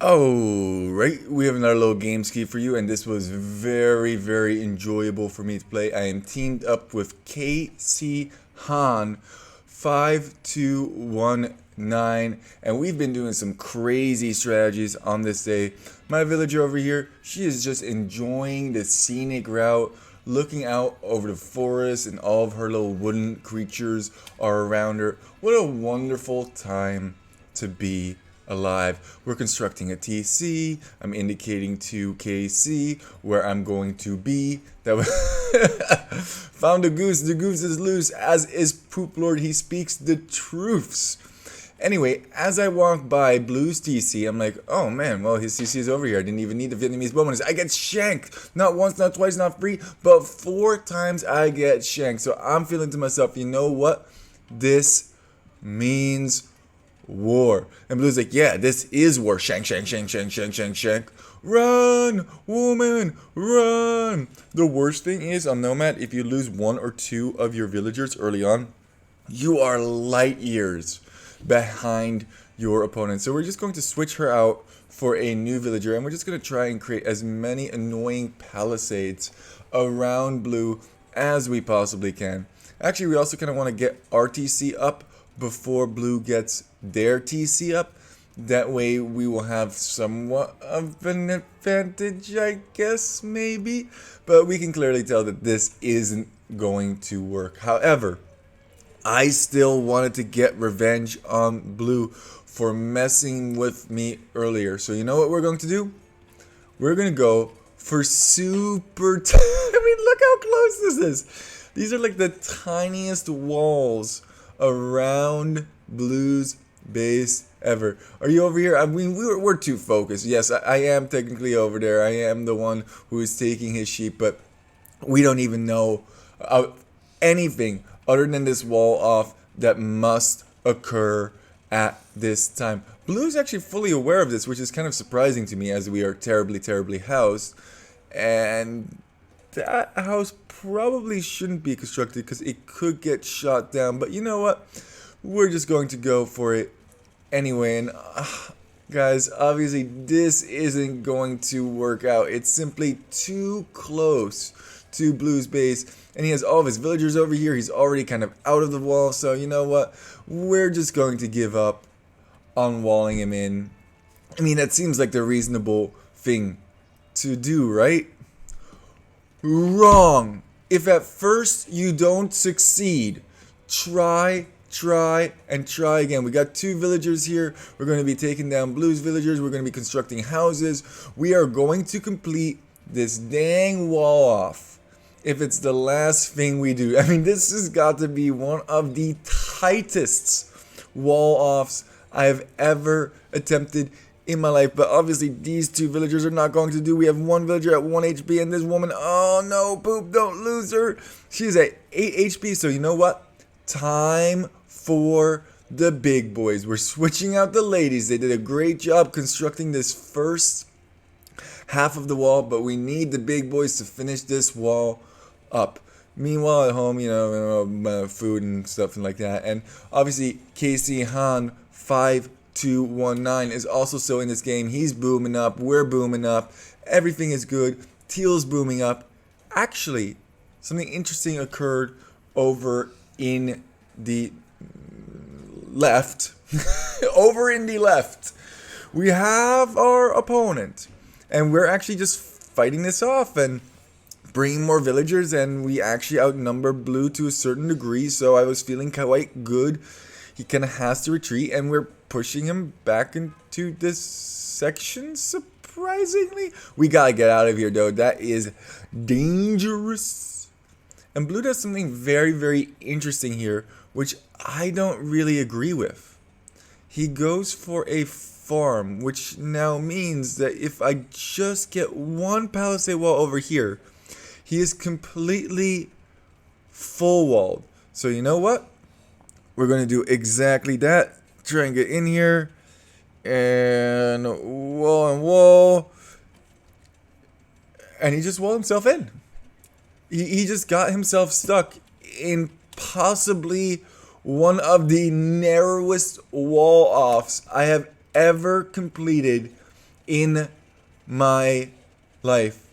Oh, right. We have another little game ski for you, and this was very, very enjoyable for me to play. I am teamed up with KChan 5219, and we've been doing some crazy strategies on this day. My villager over here, she is just enjoying the scenic route, looking out over the forest, and all of her little wooden creatures are around her. What a wonderful time to be alive. We're constructing a TC. I'm indicating to KC where I'm going to be. That was found a goose. The goose is loose, as is Poop Lord. He speaks the truths. Anyway, as I walk by Blue's TC, I'm like, oh man, well, his TC is over here. I didn't even need the Vietnamese bonus. I get shanked. Not once, not twice, not three, but 4 times I get shanked. So I'm feeling to myself, you know what? This means war. And Blue's like, yeah, this is war. Shank, shank, shank, shank, shank, shank, shank. Run, woman, run. The worst thing is on Nomad, if you lose 1 or 2 of your villagers early on, you are light years behind your opponent. So we're just going to switch her out for a new villager, and we're just going to try and create as many annoying palisades around Blue as we possibly can. Actually, we also kind of want to get our TC up before Blue gets their TC up. That way we will have somewhat of an advantage, I guess, maybe. But we can clearly tell that this isn't going to work. However, I still wanted to get revenge on Blue for messing with me earlier. So you know what we're going to do? We're going to go for super... I mean, look how close this is. These are like the tiniest walls around Blue's base ever. Are you over here? I mean, we're too focused. Yes, I am technically over there. I am the one who is taking his sheep, but we don't even know anything other than this wall off that must occur at this time. Blue's actually fully aware of this, which is kind of surprising to me, as we are terribly, terribly housed. And that house probably shouldn't be constructed because it could get shot down. But you know what? We're just going to go for it anyway. And guys, obviously this isn't going to work out. It's simply too close to Blue's base. And he has all of his villagers over here. He's already kind of out of the wall. So you know what? We're just going to give up on walling him in. I mean, that seems like the reasonable thing to do, right? Wrong. If at first you don't succeed, try, and try again. We got 2 villagers here. We're going to be taking down Blue's villagers. We're going to be constructing houses. We are going to complete this dang wall off. If it's the last thing we do. I mean, this has got to be one of the tightest wall offs I have ever attempted in my life. But obviously these 2 villagers are not going to do. We have 1 villager at 1 HP, and this woman, oh no, Poop, don't lose her. She's at 8 HP. So you know what? Time for the big boys. We're switching out the ladies. They did a great job constructing this first half of the wall, but we need the big boys to finish this wall up. Meanwhile, at home, food and stuff and like that. And obviously, KChan 5219 is also still in this game. He's booming up. We're booming up. Everything is good. Teal's booming up. Actually, something interesting occurred over in the left. Over in the left, we have our opponent, and we're actually just fighting this off and bringing more villagers, and we actually outnumber Blue to a certain degree, so I was feeling quite good. He kind of has to retreat, and we're pushing him back into this section, surprisingly. We gotta get out of here, though. That is dangerous. And Blue does something very, very interesting here, which I don't really agree with. He goes for a farm, which now means that if I just get 1 palisade wall over here, he is completely full walled. So you know what? We're going to do exactly that. Try and get in here. And wall. And he just walled himself in. He just got himself stuck in possibly one of the narrowest wall offs I have ever completed in my life.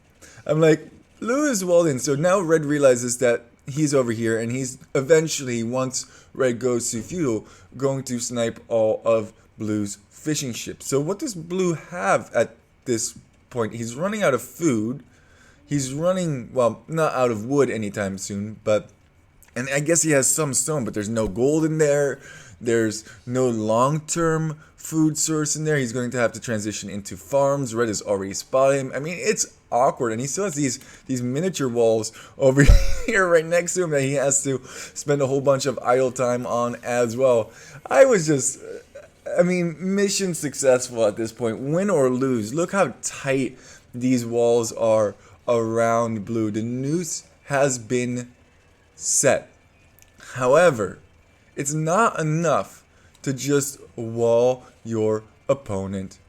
I'm like, blue is walled in. So now red realizes that he's over here, and he's eventually, once red goes to feudal, going to snipe all of blue's fishing ships. So what does blue have at this point? He's running out of food. He's running, well, not out of wood anytime soon, but, and I guess he has some stone, but there's no gold in there. There's no long-term food source in there. He's going to have to transition into farms. Red has already spotted him. I mean, it's awkward, and he still has these miniature walls over here right next to him that he has to spend a whole bunch of idle time on as well. I mean, mission successful at this point. Win or lose. Look how tight these walls are around blue. The noose has been set. However, it's not enough to just wall your opponent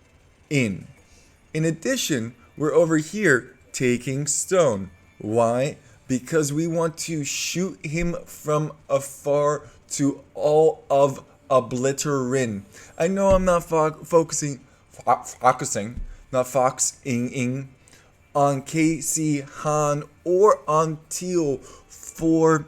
in. In addition, we're over here taking stone. Why? Because we want to shoot him from afar to all of obliterin. I know I'm not focusing on KChan or on Teal for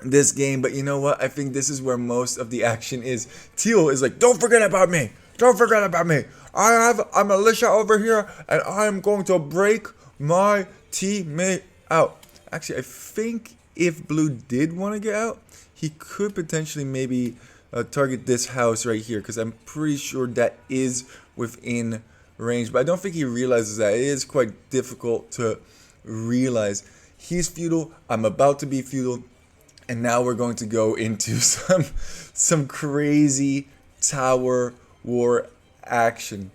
this game, but you know what? I think this is where most of the action is. Teal is like, don't forget about me. Don't forget about me. I have a militia over here, and I am going to break my teammate out. Actually, I think if blue did want to get out, he could potentially maybe target this house right here, because I'm pretty sure that is within range, but I don't think he realizes that. It is quite difficult to realize. He's feudal, I'm about to be feudal, and now we're going to go into some crazy tower war action.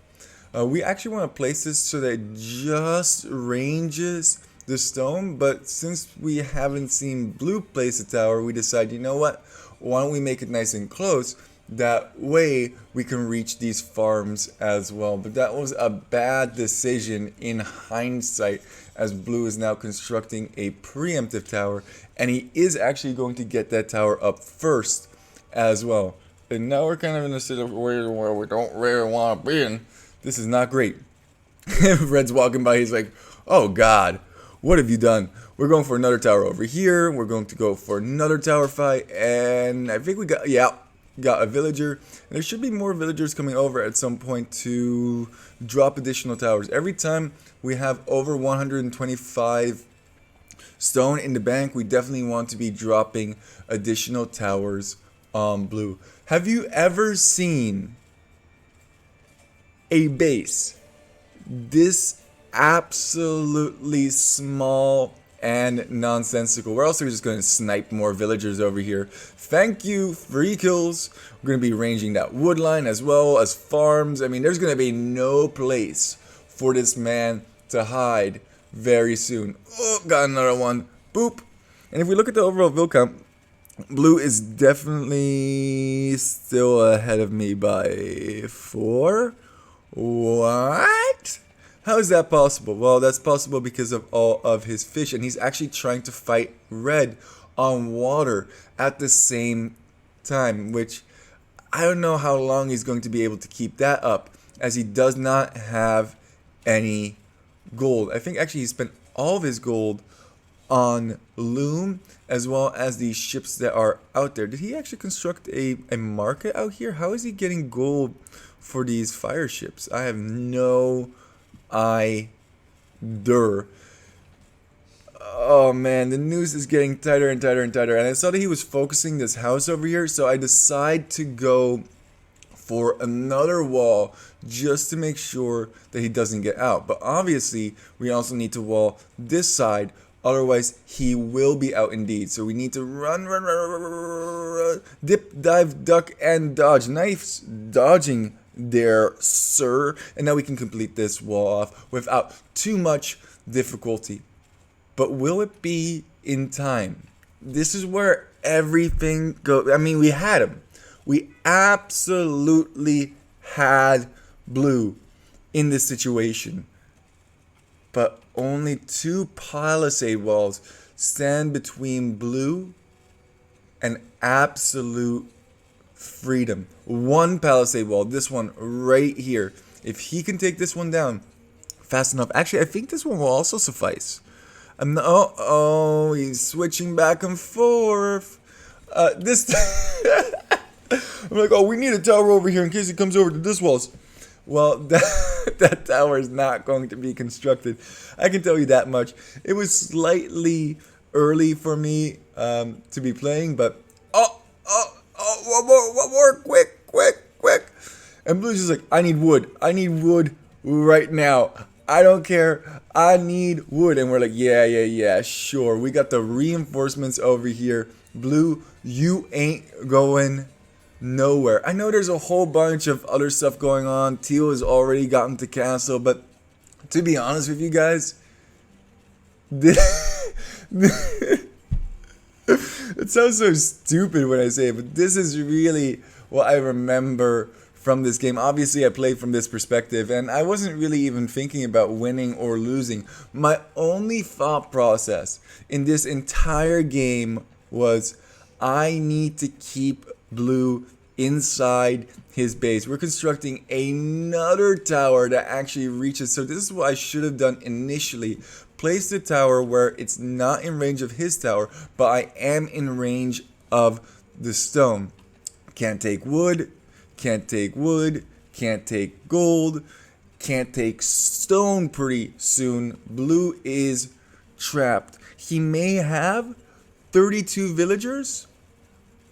We actually want to place this so that it just ranges the stone, but since we haven't seen blue place a tower, we decide, you know what, why don't we make it nice and close? That way we can reach these farms as well. But that was a bad decision in hindsight, as blue is now constructing a preemptive tower, and he is actually going to get that tower up first as well. And now we're kind of in a situation where we don't really want to be in. This is not great. Red's walking by, he's like, oh god, what have you done? We're going for another tower over here. We're going to go for another tower fight, and I think we got a villager. And there should be more villagers coming over at some point to drop additional towers. Every time we have over 125 stone in the bank, we definitely want to be dropping additional towers on blue. Have you ever seen a base this absolutely small and nonsensical? We're also just going to snipe more villagers over here. Thank you, free kills. We're going to be ranging that wood line as well as farms. I mean, there's going to be no place for this man to hide very soon. Oh, got another one. Boop. And if we look at the overall vill count, blue is definitely still ahead of me by 4. What? How is that possible? Well, that's possible because of all of his fish, and he's actually trying to fight red on water at the same time, which I don't know how long he's going to be able to keep that up, as he does not have any gold. I think actually he spent all of his gold on loom as well as these ships that are out there. Did he actually construct a market out here? How is he getting gold for these fire ships? I have no idea. Oh man, the noose is getting tighter and tighter and tighter, and I saw that he was focusing this house over here, so I decide to go for another wall just to make sure that he doesn't get out. But obviously we also need to wall this side, otherwise he will be out indeed. So we need to run, dip, dive, duck, and dodge. Nice dodging there, sir. And now we can complete this wall off without too much difficulty. But will it be in time? This is where everything goes. I mean, we had him. We absolutely had blue in this situation. But only 2 palisade walls stand between blue and absolute freedom. 1 palisade wall, this one right here, If he can take this one down fast enough, actually, I think this one will also suffice. He's switching back and forth. This I'm like, oh, we need a tower over here in case it comes over to this walls. Well, that tower is not going to be constructed. I can tell you that much. It was slightly early for me to be playing, but one more, quick. And Blue's just like, I need wood right now. I don't care, I need wood. And we're like, yeah, sure. We got the reinforcements over here. Blue, you ain't going nowhere. I know there's a whole bunch of other stuff going on. Teal has already gotten to castle, but to be honest with you guys, it sounds so stupid when I say it, but this is really what I remember from this game. Obviously, I played from this perspective, and I wasn't really even thinking about winning or losing. My only thought process in this entire game was, I need to keep Blue inside his base. We're constructing another tower that actually reaches. So this is what I should have done initially. Place the tower where it's not in range of his tower, but I am in range of the stone. Can't take wood, can't take gold, can't take stone pretty soon. Blue is trapped. He may have 32 villagers,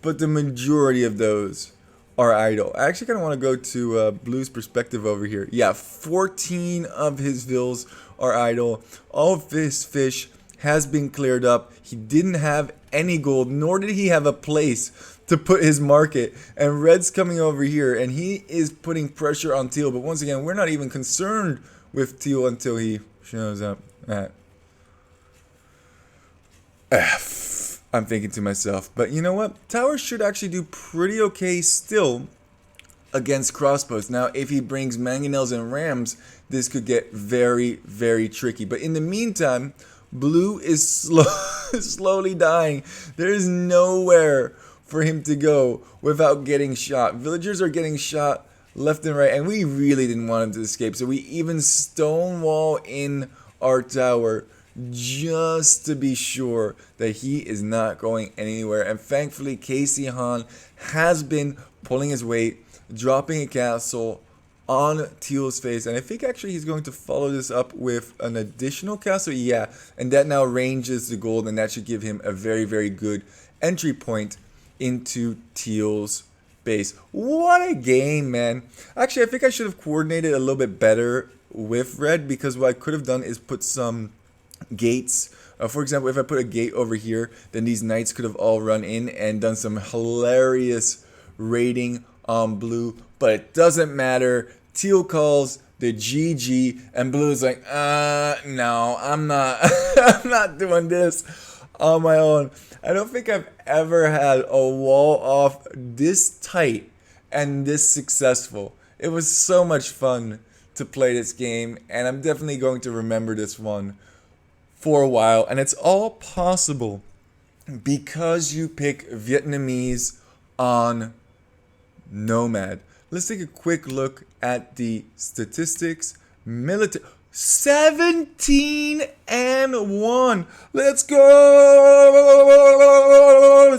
but the majority of those are idle. I actually kind of want to go to Blue's perspective over here. Yeah, 14 of his vills are idle. All of his fish has been cleared up. He didn't have any gold, nor did he have a place to put his market. And Red's coming over here, and he is putting pressure on Teal. But once again, we're not even concerned with Teal until he shows up at F. I'm thinking to myself, but you know what? Towers should actually do pretty okay still against crossbows. Now, if he brings mangonels and rams, this could get very, very tricky. But in the meantime, Blue is slowly dying. There is nowhere for him to go without getting shot. Villagers are getting shot left and right, and we really didn't want him to escape. So we even stonewall in our tower just to be sure that he is not going anywhere. And thankfully, KChan has been pulling his weight, dropping a castle on Teal's face, and I think actually he's going to follow this up with an additional castle. Yeah, and that now ranges the gold, and that should give him a very, very good entry point into Teal's base. What a game, man. Actually, I think I should have coordinated a little bit better with Red, because what I could have done is put some gates. For example, if I put a gate over here, then these knights could have all run in and done some hilarious raiding on Blue, but it doesn't matter. Teal calls the GG, and Blue's like, no, I'm not I'm not doing this on my own. I don't think I've ever had a wall off this tight and this successful. It was so much fun to play this game, and I'm definitely going to remember this one for a while. And it's all possible because you pick Vietnamese on Nomad. Let's take a quick look at the statistics. Military 17 and 1. Let's go.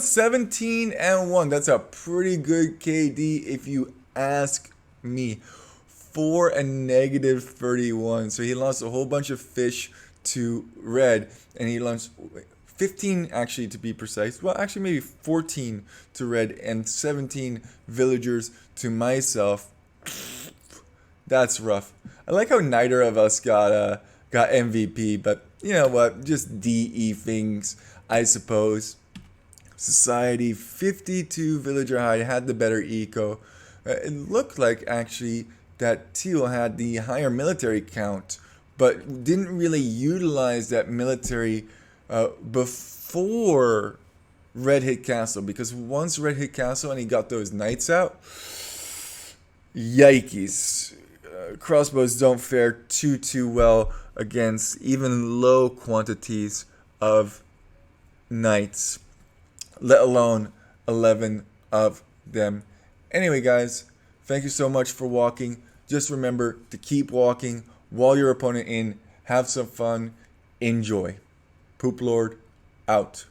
17 and 1. That's a pretty good KD if you ask me. For a negative 31. So he lost a whole bunch of fish to Red, and he lost 15 actually to be precise. Well, actually maybe 14 to Red and 17 villagers to myself. That's rough. I like how neither of us got MVP, but you know what? Just DE things, I suppose. Society 52 villager high had the better eco. It looked like actually that Teal had the higher military count, but didn't really utilize that military before Red hit castle, because once Red hit castle and he got those knights out, yikes. Crossbows don't fare too well against even low quantities of knights, let alone 11 of them. Anyway, guys, thank you so much for watching. Just remember to keep walking, wall your opponent in, have some fun, enjoy. Poop Lord, out.